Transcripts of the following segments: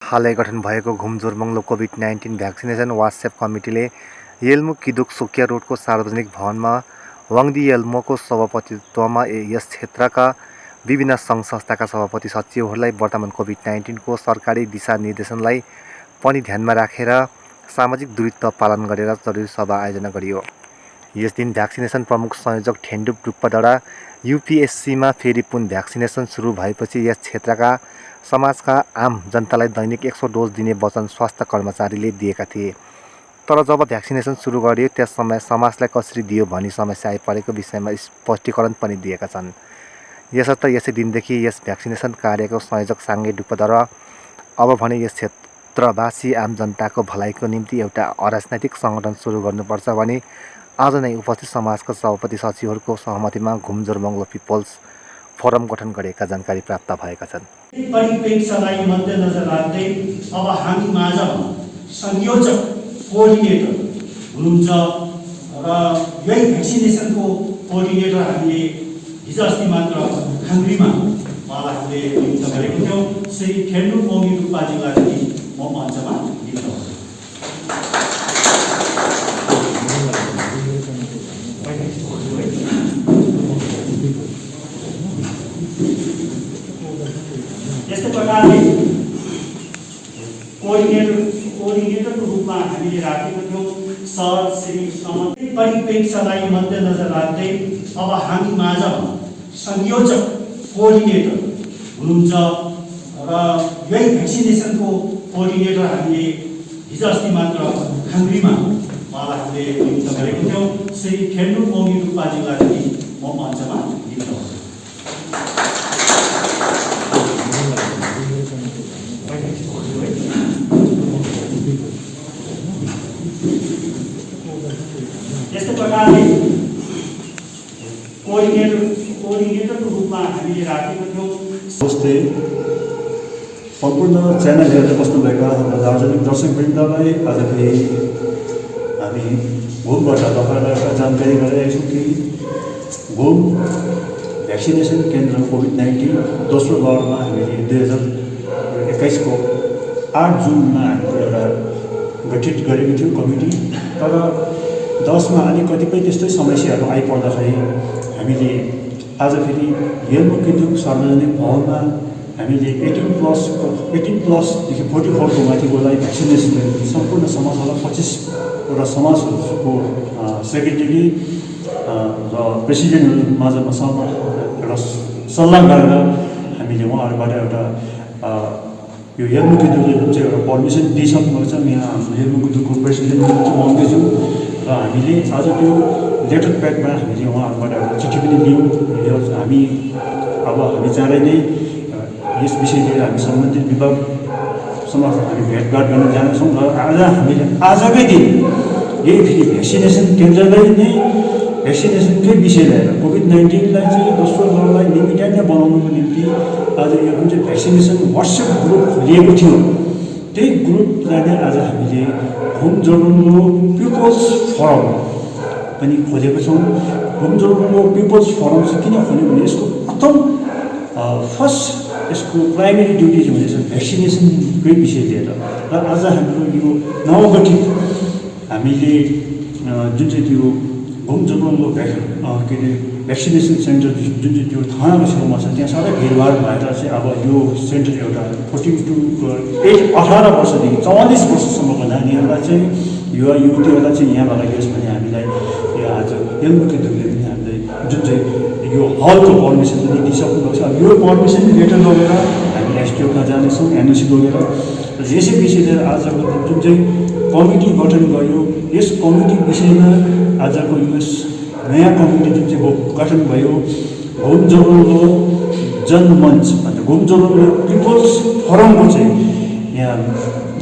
हालै गठन भएको घुम-जोरमंगलो कोभिड-19 भ्याक्सिनेसन वाट्सएप कमिटीले येल्मो किदुक सोकिया रोडको सार्वजनिक भवनमा वाङदी येल्मोको सभापतित्वमा यस क्षेत्रका विभिन्न सङ्घ संस्थाका सभापति सचिवहरूलाई वर्तमान कोभिड-19 को सरकारी दिशानिर्देशनलाई पनि ध्यानमा राखेर सामाजिक दूरत्व पालन गरेर जरुरी सभा आयोजना गरियो। यस दिन भ्याक्सिनेसन प्रमुख संयोजक ठेन्डुप डुप्पाडाँडा यूपीएससीमा फेरि पुन भ्याक्सिनेसन सुरु भएपछि यस क्षेत्रका समाजका आम जनतालाई दैनिक 100 डोज दिने वचन स्वास्थ्य कर्मचारीले दिएका थिए। तर जब भ्याक्सिनेसन सुरु गरियो त्यस समय समाजलाई कसरी दियो भनी समस्या आइपरेको विषयमा स्पष्टीकरण पनि दिएका छन्। यसर्थ यसै दिनदेखि यस भ्याक्सिनेसन कार्यको संयोजक साङ्गे डुप्पाडाँडा अब भने यस क्षेत्रवासी आम जनताको भलाइको निम्ति एउटा अराजनैतिक सङ्गठन सुरु गर्नुपर्छ भनी आज नै उपस्थित समाजका सभापति सचिवहरूको सहमतिमा घुम-जोरमंगलो पिपल्स फोरम गठन गरेका जानकारी प्राप्त भएका छन्। परिप्रेक्ष्यलाई मध्यनजर राख्दै अब हामी माझमा संयोजक कोअर्डिनेटर हुनुहुन्छ र यही भ्याक्सिनेसनको कोअर्डिनेटर हामीले हिजो अस्ति मात्र खाङ्ग्रीमा उहाँलाई हामीले नियुक्त गरेको थियौँ। श्री ठेन्डुप मोमी डुप्पाजीलाई पनि म मञ्चमा लिन चाहन्छु। यस्तै प्रकारले कोअर्डिनेटरको रूपमा हामीले राखेको थियौँ सर श्री समन्वय परिप्रेक्ष्यलाई मध्यनजर राख्दै अब हामी माझमा संयोजक कोअर्डिनेटर हुनुहुन्छ र यही भ्याक्सिनेसनको कोअर्डिनेटर हामीले हिजो अस्ति मात्र खाङ्ग्रीमा उहाँलाई हामीले नियुक्त गरेको थियौँ। श्री ठेन्डुप मोमी डुप्पाजीलाई पनि म मञ्चमा लिन चाहन्छु। यस्तै प्रकारले कोअर्डिनेटरको रूपमा हामीले राखेको थियौँ। नमस्ते सम्पूर्ण च्यानल हेर्दै बस्नुभएका हाम्रा दार्जिलिङ दर्शकवृन्दलाई आज फेरि हामी घुमबाट तपाईँलाई एउटा जानकारी गराएको छौँ कि घुम भ्याक्सिनेसन केन्द्र कोभिड-19 दोस्रो दौरमा हामीले 2021 को 8 जुनमा हामीले एउटा गठित गरेको थियो कमिटी। तर 10 मा अलि कतिपय त्यस्तै समस्याहरू आइपर्दाखेरि हामीले आज फेरि येल्मो किदुक सार्वजनिक भवनमा हामीले 18+ देखि 44 को माथिकोलाई भ्याक्सिनेसन सम्पूर्ण समाजलाई 25वटा समाजहरूको सेक्रेटरी र प्रेसिडेन्ट माझमा एउटा सल्लाह गरेर हामीले उहाँहरूबाट एउटा यो येल्मो किदुकले जुन चाहिँ एउटा पर्मिसन दिइसक्नुभएको छ। यहाँ हाम्रो येल्मो किदुकको प्रेसिडेन्ट म आउँदैछु र हामीले आज त्यो लेटर प्याडमा हामीले उहाँहरूबाट एउटा चिठी पनि दियौँ। यो हामी चाँडै नै यस विषय लिएर हामी सम्बन्धित विभागसँग हामी भेटघाट गर्न जानेछौँ र आज हामीले आजकै दिन यही फेरि भ्याक्सिनेसन केन्द्रलाई नै भ्याक्सिनेसनकै विषय लिएर कोभिड-19लाई चाहिँ दोस्रो दौरलाई निमिट्याङ्ग बनाउनुको निम्ति आज यो जुन चाहिँ भ्याक्सिनेसन वाट्सएप ग्रुप खोलिएको थियो त्यही ग्रुपलाई नै आज हामीले घुम-जोरमंगलो पिपल्स फोरम पनि खोलेको छौँ। घुम-जोरमंगलो पिपल्स फोरम चाहिँ किन खोल्यो भने यसको प्रथम फर्स्ट यसको प्राइमेरी ड्युटी चाहिँ हुनेछ भ्याक्सिनेसनकै विषय लिएर र आज हाम्रो यो नवगठित हामीले जुन चाहिँ त्यो घुम-जोरमंगलो के अरे भ्याक्सिनेसन सेन्टर जुन चाहिँ त्यो थानाको छेउमा छ त्यहाँ साह्रै भिडभाड भएर चाहिँ अब यो सेन्टर एउटा 18 वर्षदेखि 44 वर्षसम्मको नानीहरूलाई चाहिँ युवा युवतीहरूलाई चाहिँ यहाँ लगाइयोस् भने हामीलाई यो आज येल्मो किदुकले पनि हामीलाई जुन चाहिँ यो हलको पर्मिसन पनि दिइसक्नुभएको छ। अब यो पर्मिसन लेटर लगेर हामी एसटिओमा जानेछौँ एनओसी लगेर र यसै विषय लिएर आजको जुन चाहिँ कमिटी गठन गर्यो यस कमिटी विषयमा आजको यो नयाँ कमिटी जुन चाहिँ गठन भयो घुम-जोरमंगलो जनमञ्च भन्दा घुम-जोरमंगलो पिपल्स फोरमको चाहिँ यहाँ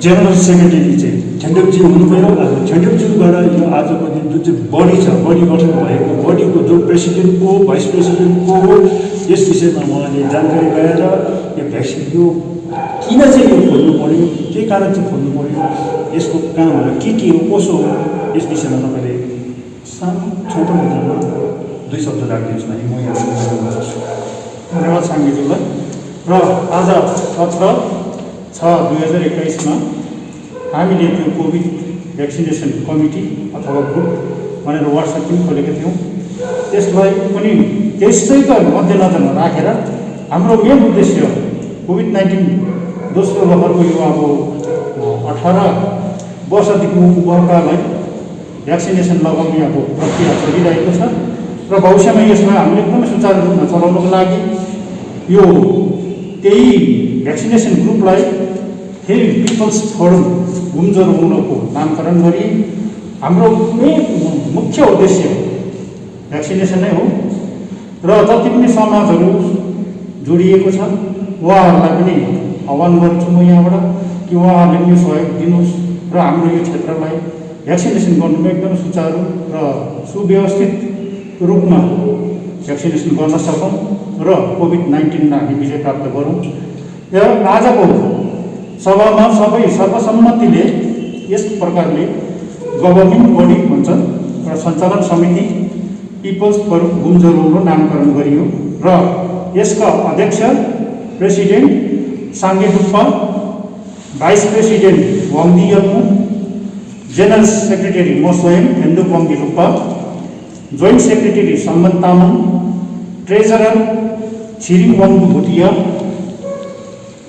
जेनरल सेक्रेटरी चाहिँ ठेन्डुपजी हुनुभयो। अब ठेन्डुपजीबाट यो आजको दिन जुन चाहिँ बडी छ बडी गठन भएको बडीको जो प्रेसिडेन्ट को भाइस प्रेसिडेन्ट को हो यस विषयमा उहाँले जानकारी गराएर यो भ्याक्सिन यो किन चाहिँ यो खोल्नु पर्यो के कारण चाहिँ खोल्नु पर्यो यसको कामहरू के हो कसो हो यस विषयमा तपाईँले सानो छोटो मुद्दामा 2 शब्द राखिदिनुहोस् भने म यहाँ धन्यवाद साङ्गेजीलाई। र आज अत्र 2021 हामीले त्यो कोभिड भ्याक्सिनेसन कमिटी अथवा ग्रुप भनेर वाट्सएप पनि खोलेका थियौँ। त्यसलाई पनि त्यसैको मध्यनजरमा राखेर हाम्रो मेन उद्देश्य कोभिड-19 दोस्रो लहरको यो अब 18 वर्षदेखि ऊर्ध्वकालाई भ्याक्सिनेसन लगाउने अब प्रक्रिया चलिरहेको छ र भविष्यमा यसलाई हामीले एकदमै सुचारू रूपमा चलाउनको लागि यो त्यही भ्याक्सिनेसन ग्रुपलाई फेरि पिपल्स फोरम घुम ज्वरो उनको नामकरण गरी हाम्रो मुख्य उद्देश्य भ्याक्सिनेसन नै हो र जति पनि समाजहरू जोडिएको छ उहाँहरूलाई पनि आह्वान गर्छु म यहाँबाट कि उहाँहरूले पनि सहयोग दिनुहोस् र हाम्रो यो क्षेत्रलाई भ्याक्सिनेसन गर्नुमा एकदम सुचारू र सुव्यवस्थित रूपमा भ्याक्सिनेसन गर्न सकौँ र कोभिड-19मा हामी विजय प्राप्त गरौँ। र आजको सभामा सबै सर्वसम्मतिले यस प्रकारले गभर्निङ बडी भन्छ र सञ्चालन समिति पिपल्स फोरम घुम ज्वरो नामकरण गरियो र यसका अध्यक्ष president Sange Duppa, vice president Wangdi Yolmo, general secretary म स्वयं Hendup Wangdi Duppa, joint secretary Sambandh Tamang, treasurer Chhiring Wangdu Bhutia,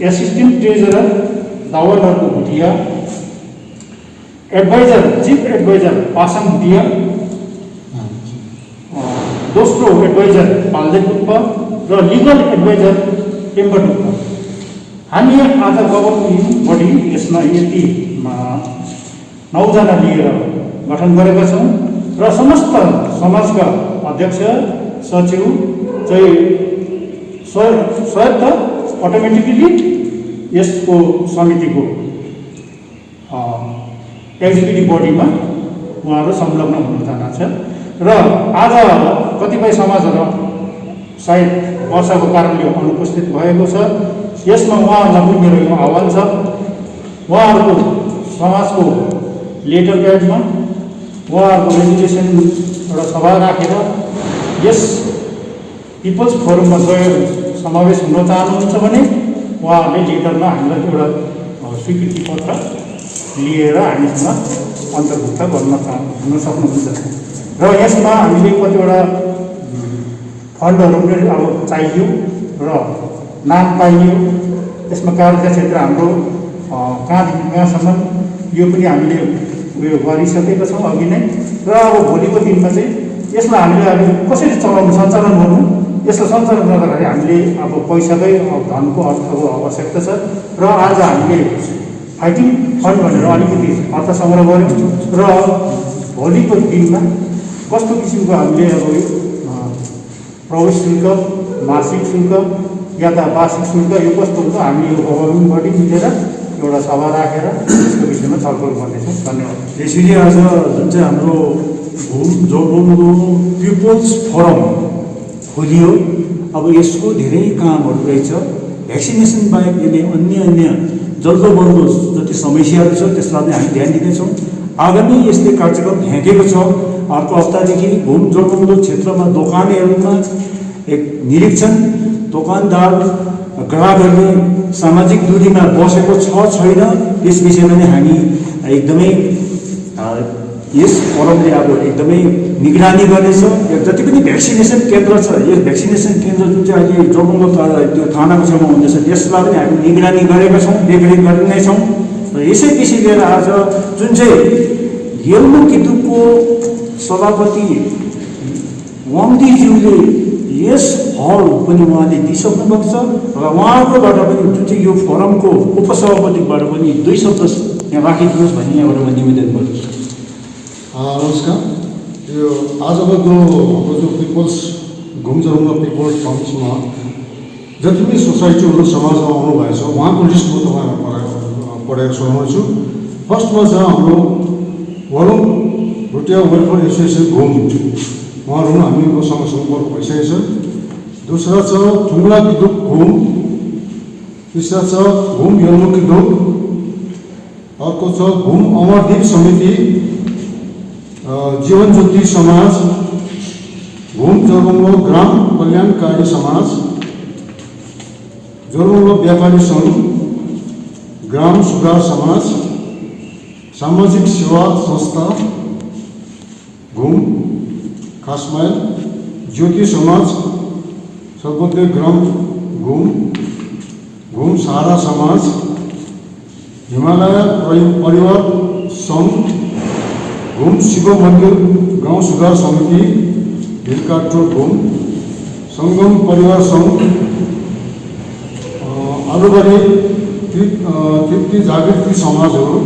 assistant treasurer दावलहरूको Bhutia, adviser chief adviser Pasang Bhutia, दोस्रो एडभाइजर पाल्दे डुप्पा र लिगल एडभाइजर टेम्बर डुप्पा। हामी आज गभर्निङ बडी यसमा यति 9 जना लिएर गठन गरेका छौँ र समस्त समाजका अध्यक्ष सचिव चाहिँ स्वयं अटोमेटिकली यसको समितिको एक्जिक्युटिभ बडीमा उहाँहरू संलग्न हुन चाहन्छ र आज कतिपय समाजहरू सायद वर्षाको कारणले अनुपस्थित भएको छ। यसमा उहाँहरूलाई पनि मेरो यो आह्वान छ, उहाँहरूको समाजको लेटर प्याडमा उहाँहरूको रेजुलेसन एउटा सभा राखेर यस पिपल्स फोरममा समावेश हुन चाहनुहुन्छ भने उहाँहरूले लेटरमा हामीलाई एउटा स्वीकृति पत्र लिएर हामीसँग अन्तर्भुक्त हुन सक्नुहुन्छ र यसमा हामीले कतिवटा फन्डहरू पनि अब चाहियो र नाम पाइयो। यसमा कार्यक्षेत्र हाम्रो कहाँदेखि कहाँसम्म यो पनि हामीले उयो गरिसकेका छौँ अघि नै र अब भोलिको दिनमा चाहिँ यसलाई हामीले अब कसरी चलाउनु सञ्चालन गर्नु, यसलाई सञ्चालन गर्दाखेरि हामीले अब पैसाकै धनको अर्थको आवश्यकता छ र आज हामीले फाइटिङ फन्ड भनेर अलिकति अर्थ सङ्ग्रह गऱ्यौँ र भोलिको दिनमा कस्तो किसिमको हामीले अब प्रवेश शुल्क, मासिक शुल्क या त वार्षिक शुल्क यो कस्तो हुन्छ हामी यो गभर्निङ बडी मिलेर एउटा सभा राखेर यसको विषयमा छलफल गर्नेछौँ। धन्यवाद। यसरी आज जुन चाहिँ हाम्रो घुम ज्वरो पिपल्स फोरम खोलियो, अब यसको धेरै कामहरू रहेछ। भ्याक्सिनेसन बाहेक यसले अन्य जल्दो बल्दो जति समस्याहरू छ त्यसलाई पनि हामी ध्यान दिनेछौँ। आगामी यसले कार्यक्रम फ्याँकेको छ। अर्को हप्तादेखि घुम ज्वरो क्षेत्रमा दोकानेहरूमा एक निरीक्षण, दोकानदार ग्राहकहरूले सामाजिक दूरीमा बसेको छ छैन यस विषयमा नै हामी एकदमै यस फोरमले अब एकदमै निगरानी गर्नेछ। जति पनि भ्याक्सिनेसन केन्द्र छ, यस भ्याक्सिनेसन केन्द्र जुन चाहिँ अहिले जोरबङ्गलो त्यो थानाको छेउमा हुँदैछ त्यसलाई पनि हामी निगरानी गरेका छौँ, देखरेख गर्ने छौँ। र यसै विषय लिएर आज जुन चाहिँ यल्मु कितुकको सभापति वाङ्दीज्यूले यस हल पनि उहाँले दिइसक्नु भएको छ र उहाँकोबाट पनि जुन चाहिँ यो फोरमको उपसभापतिबाट पनि 2 शब्द यहाँ राखिदिनुहोस् भन्ने यहाँबाट म निवेदन गर्छु। नमस्कार। यो आजको हाम्रो जो पिपल्स घुम ज्वरो पिपल्स फर्ममा जति पनि सोसाइटीहरू समाजमा आउनुभएछ उहाँको लिस्ट म तपाईँलाई पढेर सुनाउँछु। फर्स्टमा छ हाम्रो वरुण भुटिया वेलफेयर एसोसिएसन घुम, उहाँहरू हामीसँग सम्पर्क भइसकेको छ। दोस्रो छ ठुङ्ला किदुक घुम, तीसरा छ घुम यल्मु किदुक, अर्को छ घुम अमरदीप समिति, जीवन ज्योति समाज, घुम जोरबङ्गलो ग्राम कल्याणकारी समाज, जोरबङ्गलो व्यापारी सङ्घ, ग्राम सुधार समाज, सामाजिक सेवा संस्था घुम खासमाइल, ज्योति समाज, सर्वोदय ग्राम घुम सारा समाज, हिमालय परिवार संघ, घुम शिव मंदिर गांव सुधार समिति, भिलकाट्रो घुम, संगम परिवार संघ, आलुबारी तृप्ति जागृति समाजहरू,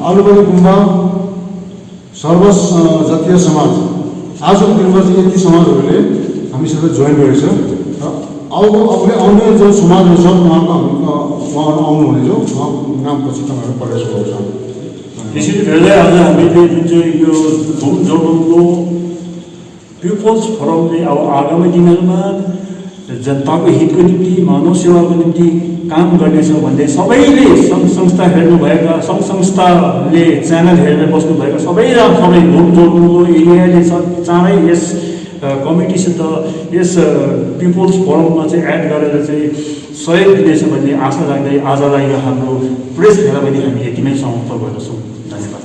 आलुबारी गुम्बा सर्व जातीय समाज। आजको दिनमा चाहिँ यति समाजहरूले हामीसित जोइन गरेको छ र आउने जो समाजहरू छ उहाँहरू आउनुहुनेछ, उहाँको नामपछि तपाईँहरू पढेर सुनाउँछ। त्यसरी भेट्दै आज हामीले जुन चाहिँ यो घुम जोरबङ्गलो पिपल्स फोरमले अब आगामी दिनहरूमा जनताको हितको निम्ति मानव सेवाको निम्ति काम गर्नेछ भन्दै सबैले सङ्घ संस्था हेर्नुभएका सङ्घ संस्थाले च्यानल हेरेर बस्नुभएका सबै घुम जोरबङ्गलो एरियाले चाँडै यस कमिटीसित यस पिपल्स फोरममा चाहिँ एड गरेर चाहिँ सहयोग दिनेछ भन्ने आशा राख्दै आजलाई यो हाम्रो प्रेस भेला पनि हामी यतिमै समाप्त गर्दछौँ। धन्यवाद।